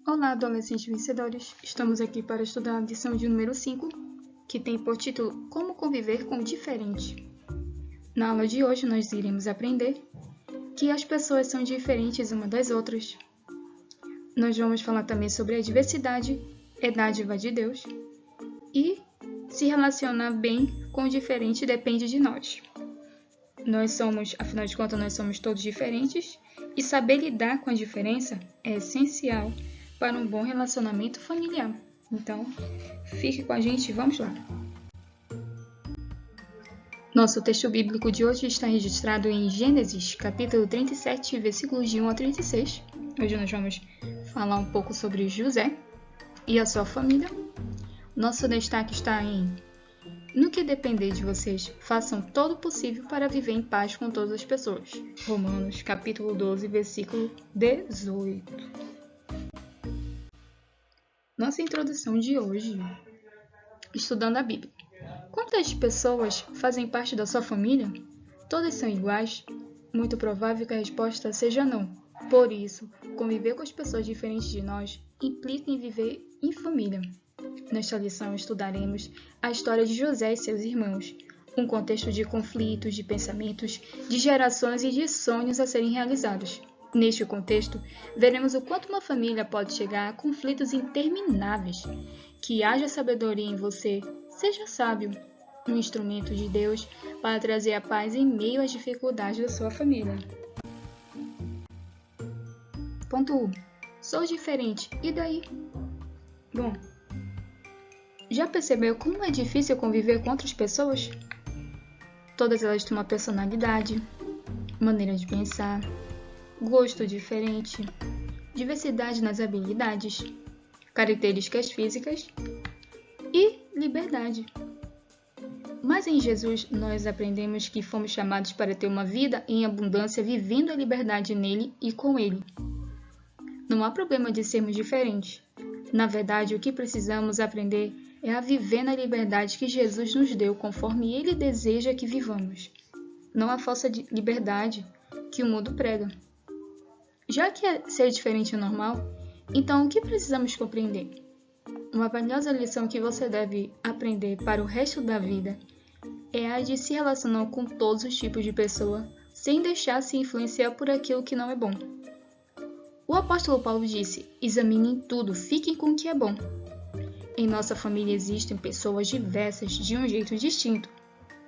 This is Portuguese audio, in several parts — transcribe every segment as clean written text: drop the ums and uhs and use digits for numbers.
Olá, adolescentes vencedores! Estamos aqui para estudar a lição de número 5, que tem por título Como conviver com o diferente. Na aula de hoje, nós iremos aprender que as pessoas são diferentes umas das outras. Nós vamos falar também sobre a diversidade, é dádiva de Deus, e se relacionar bem com o diferente depende de nós. Afinal de contas, nós somos todos diferentes, e saber lidar com a diferença é essencial para um bom relacionamento familiar. Então, fique com a gente e vamos lá. Nosso texto bíblico de hoje está registrado em Gênesis, capítulo 37, versículos de 1 a 36. Hoje nós vamos falar um pouco sobre José e a sua família. Nosso destaque está em: no que depender de vocês, façam todo o possível para viver em paz com todas as pessoas. Romanos, capítulo 12, versículo 18. Nossa introdução de hoje, estudando a Bíblia. Quantas pessoas fazem parte da sua família? Todas são iguais? Muito provável que a resposta seja não. Por isso, conviver com as pessoas diferentes de nós implica em viver em família. Nesta lição estudaremos a história de José e seus irmãos, um contexto de conflitos, de pensamentos, de gerações e de sonhos a serem realizados. Neste contexto, veremos o quanto uma família pode chegar a conflitos intermináveis. Que haja sabedoria em você, seja sábio, um instrumento de Deus para trazer a paz em meio às dificuldades da sua família. Ponto 1. Sou diferente, e daí? Bom, já percebeu como é difícil conviver com outras pessoas? Todas elas têm uma personalidade, maneira de pensar, gosto diferente, diversidade nas habilidades, características físicas e liberdade. Mas em Jesus nós aprendemos que fomos chamados para ter uma vida em abundância, vivendo a liberdade nele e com ele. Não há problema de sermos diferentes. Na verdade, o que precisamos aprender é a viver na liberdade que Jesus nos deu, conforme ele deseja que vivamos. Não a falsa liberdade que o mundo prega. Já que ser diferente é normal, então o que precisamos compreender? Uma valiosa lição que você deve aprender para o resto da vida é a de se relacionar com todos os tipos de pessoa, sem deixar se influenciar por aquilo que não é bom. O apóstolo Paulo disse: examinem tudo, fiquem com o que é bom. Em nossa família existem pessoas diversas de um jeito distinto.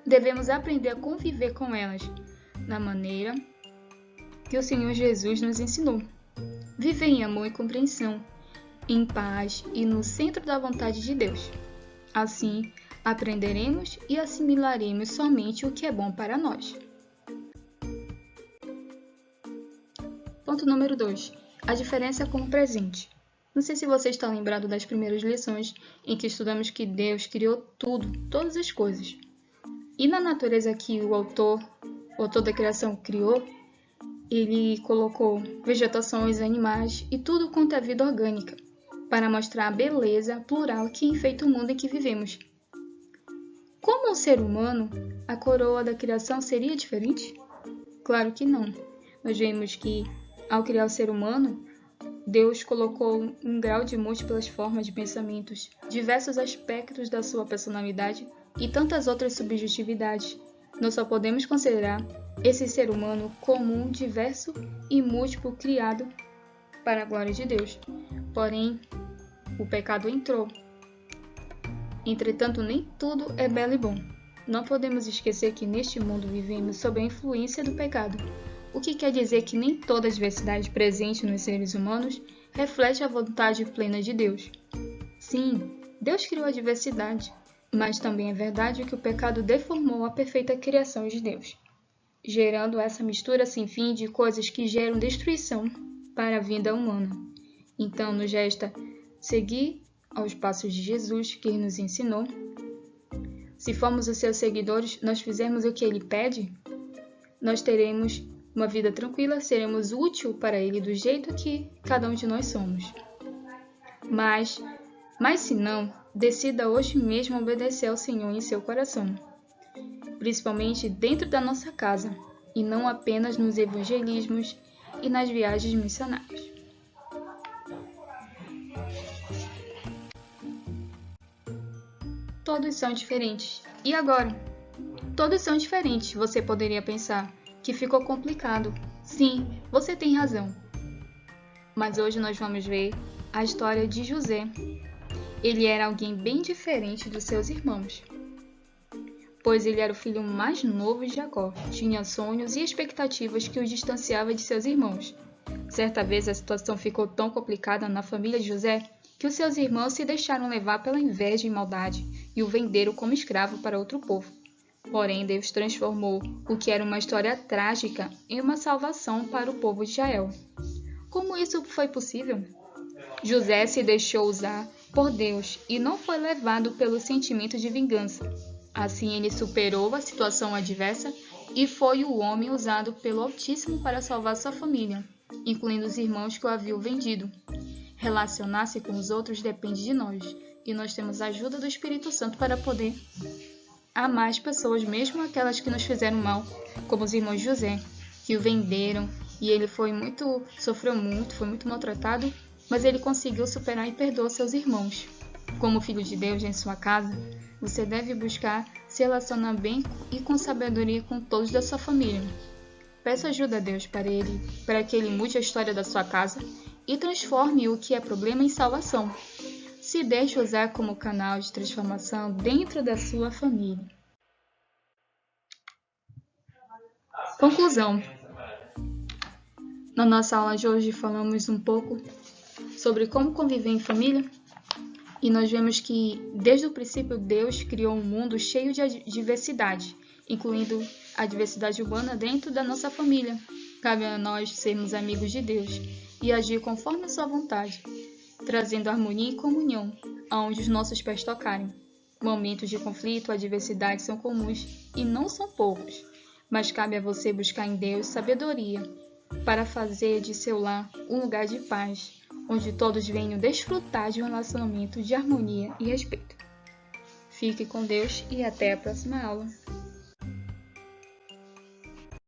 Devemos aprender a conviver com elas, da maneira que o Senhor Jesus nos ensinou. Viver em amor e compreensão, em paz e no centro da vontade de Deus. Assim, aprenderemos e assimilaremos somente o que é bom para nós. Ponto número 2. A diferença com o presente. Não sei se você está lembrado das primeiras lições em que estudamos que Deus criou tudo, todas as coisas. E na natureza que o autor da criação criou, ele colocou vegetações, animais e tudo quanto é vida orgânica, para mostrar a beleza plural que enfeita o mundo em que vivemos. Como o ser humano, a coroa da criação seria diferente? Claro que não. Nós vemos que, ao criar o ser humano, Deus colocou um grau de múltiplas formas de pensamentos, diversos aspectos da sua personalidade e tantas outras subjetividades. Nós só podemos considerar esse ser humano comum, diverso e múltiplo criado para a glória de Deus. Porém, o pecado entrou. Entretanto, nem tudo é belo e bom. Não podemos esquecer que neste mundo vivemos sob a influência do pecado, o que quer dizer que nem toda a diversidade presente nos seres humanos reflete a vontade plena de Deus. Sim, Deus criou a diversidade, mas também é verdade que o pecado deformou a perfeita criação de Deus, gerando essa mistura sem fim de coisas que geram destruição para a vida humana. Então, nos resta seguir aos passos de Jesus, que ele nos ensinou. Se formos os seus seguidores, nós fizermos o que ele pede, nós teremos uma vida tranquila, seremos útil para ele do jeito que cada um de nós somos. Mas se não, decida hoje mesmo obedecer ao Senhor em seu coração, principalmente dentro da nossa casa, e não apenas nos evangelismos e nas viagens missionárias. todos são diferentes. E agora? Todos são diferentes, você poderia pensar, que ficou complicado. Sim, você tem razão. Mas hoje nós vamos ver a história de José. Ele era alguém bem diferente dos seus irmãos, pois ele era o filho mais novo de Jacó, tinha sonhos e expectativas que o distanciava de seus irmãos. Certa vez a situação ficou tão complicada na família de José que os seus irmãos se deixaram levar pela inveja e maldade e o venderam como escravo para outro povo. Porém, Deus transformou o que era uma história trágica em uma salvação para o povo de Israel. Como isso foi possível? José se deixou usar por Deus e não foi levado pelo sentimento de vingança. Assim, ele superou a situação adversa e foi o homem usado pelo Altíssimo para salvar sua família, incluindo os irmãos que o haviam vendido. Relacionar-se com os outros depende de nós, e nós temos a ajuda do Espírito Santo para poder amar as pessoas, mesmo aquelas que nos fizeram mal, como os irmãos de José, que o venderam, e ele sofreu muito, foi muito maltratado, mas ele conseguiu superar e perdoar seus irmãos. Como filho de Deus em sua casa, você deve buscar se relacionar bem e com sabedoria com todos da sua família. Peça ajuda a Deus para que Ele mude a história da sua casa e transforme o que é problema em salvação. Se deixe usar como canal de transformação dentro da sua família. Conclusão. Na nossa aula de hoje falamos um pouco sobre como conviver em família. E nós vemos que, desde o princípio, Deus criou um mundo cheio de diversidade, incluindo a diversidade humana dentro da nossa família. Cabe a nós sermos amigos de Deus e agir conforme a sua vontade, trazendo harmonia e comunhão aonde os nossos pés tocarem. Momentos de conflito, adversidade são comuns e não são poucos, mas cabe a você buscar em Deus sabedoria para fazer de seu lar um lugar de paz, onde todos venham desfrutar de um relacionamento de harmonia e respeito. Fique com Deus e até a próxima aula.